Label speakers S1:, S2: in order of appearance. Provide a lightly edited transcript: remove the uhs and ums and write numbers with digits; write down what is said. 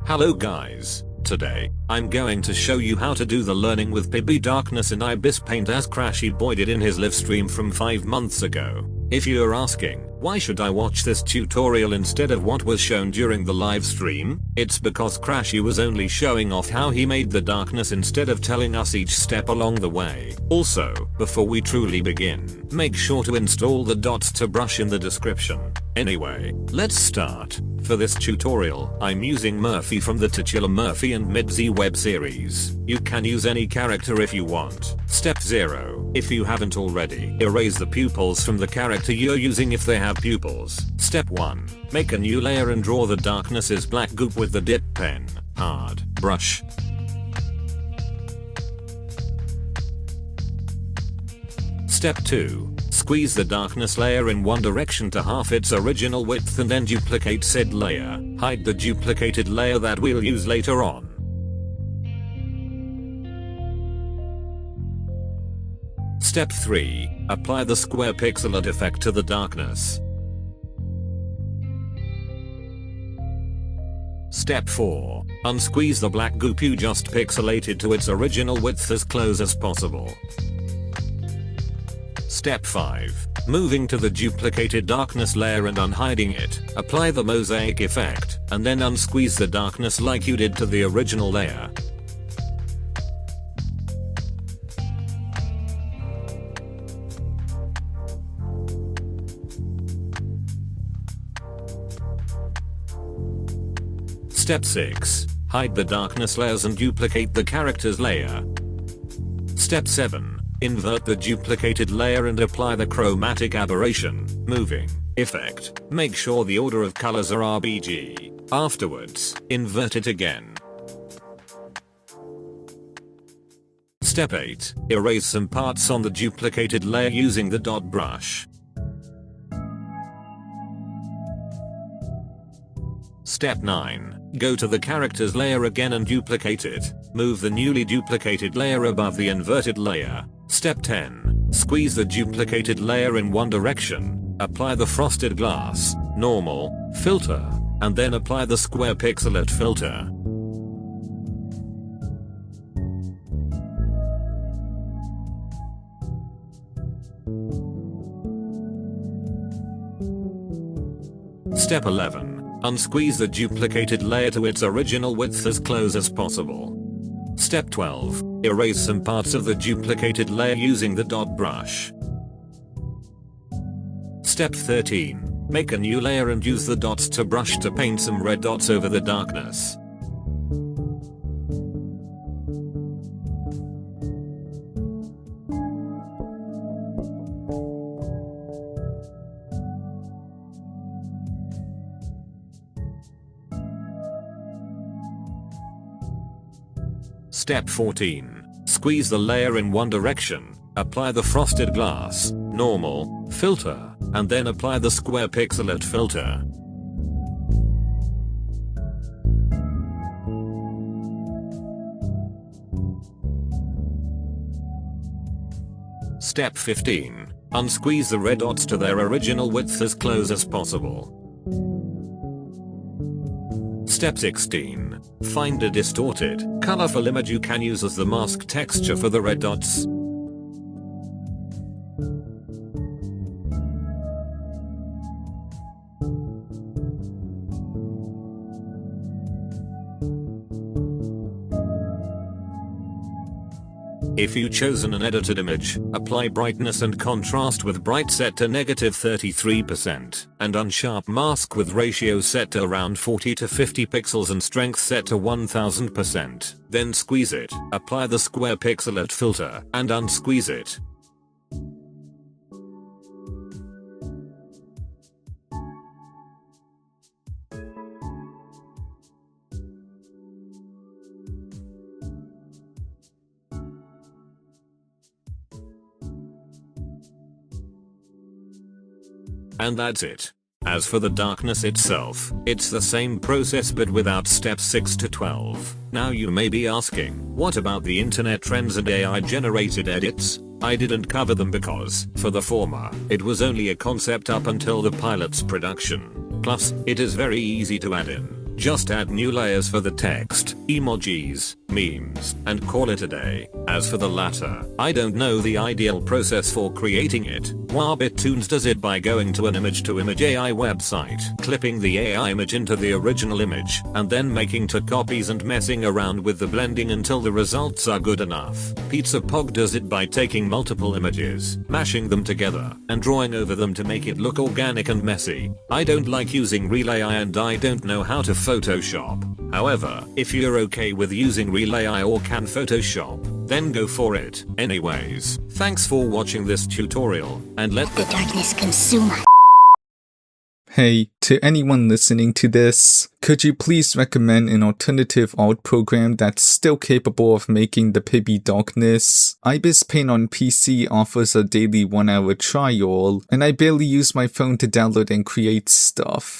S1: Hello guys, today, I'm going to show you how to do the Learning with Pibby darkness in IbisPaint as Crashy Boi did in his live stream from 5 months ago. If you're asking, why should I watch this tutorial instead of what was shown during the live stream? It's because Crashy was only showing off how he made the darkness instead of telling us each step along the way. Also, before we truly begin, make sure to install the dots to brush in the description. Anyway, let's start. For this tutorial, I'm using Murphy from the titular Murphy and Midzi web series. You can use any character if you want. Step 0. If you haven't already, erase the pupils from the character you're using if they have pupils. Step 1. Make a new layer and draw the darkness's black goop with the dip pen, hard, brush. Step 2. Squeeze the darkness layer in one direction to half its original width and then duplicate said layer. Hide the duplicated layer that we'll use later on. Step 3. Apply the square pixelate effect to the darkness. Step 4. Unsqueeze the black goop you just pixelated to its original width as close as possible. Step 5. Moving to the duplicated darkness layer and unhiding it, apply the mosaic effect, and then unsqueeze the darkness like you did to the original layer. Step 6. Hide the darkness layers and duplicate the character's layer. Step 7. Invert the duplicated layer and apply the chromatic aberration, moving, effect. Make sure the order of colors are RGB. Afterwards, invert it again. Step 8. Erase some parts on the duplicated layer using the dot brush. Step 9. Go to the character's layer again and duplicate it. Move the newly duplicated layer above the inverted layer. Step 10. Squeeze the duplicated layer in one direction. Apply the frosted glass, normal, filter, and then apply the square pixelate filter. Step 11. Unsqueeze the duplicated layer to its original width as close as possible. Step 12. Erase some parts of the duplicated layer using the dot brush. Step 13. Make a new layer and use the dots to brush to paint some red dots over the darkness. Step 14. Squeeze the layer in one direction, apply the frosted glass, normal, filter, and then apply the square pixelate filter. Step 15. Unsqueeze the red dots to their original width as close as possible. Step 16. Find a distorted, colorful image you can use as the mask texture for the red dots. If you've chosen an edited image, apply brightness and contrast with bright set to -33%, and unsharp mask with ratio set to around 40 to 50 pixels and strength set to 1000%. Then squeeze it, apply the square pixelate filter, and unsqueeze it. And that's it. As for the darkness itself, it's the same process but without steps 6 to 12. Now you may be asking, what about the internet trends and AI generated edits? I didn't cover them because, for the former, it was only a concept up until the pilot's production. Plus, it is very easy to add in. Just add new layers for the text, emojis, memes, and call it a day. As for the latter, I don't know the ideal process for creating it. Warbittunes does it by going to an image-to-image AI website, clipping the AI image into the original image, and then making two copies and messing around with the blending until the results are good enough. Pizza Pog does it by taking multiple images, mashing them together, and drawing over them to make it look organic and messy. I don't like using Real AI and I don't know how to Photoshop. However, if you're okay with using Real AI or can Photoshop, then go for it. Anyways, thanks for watching this tutorial, and let the
S2: darkness consume us.
S3: Hey, to anyone listening to this, could you please recommend an alternative art program that's still capable of making the Pibby darkness? IbisPaint on PC offers a daily 1-hour trial, and I barely use my phone to download and create stuff.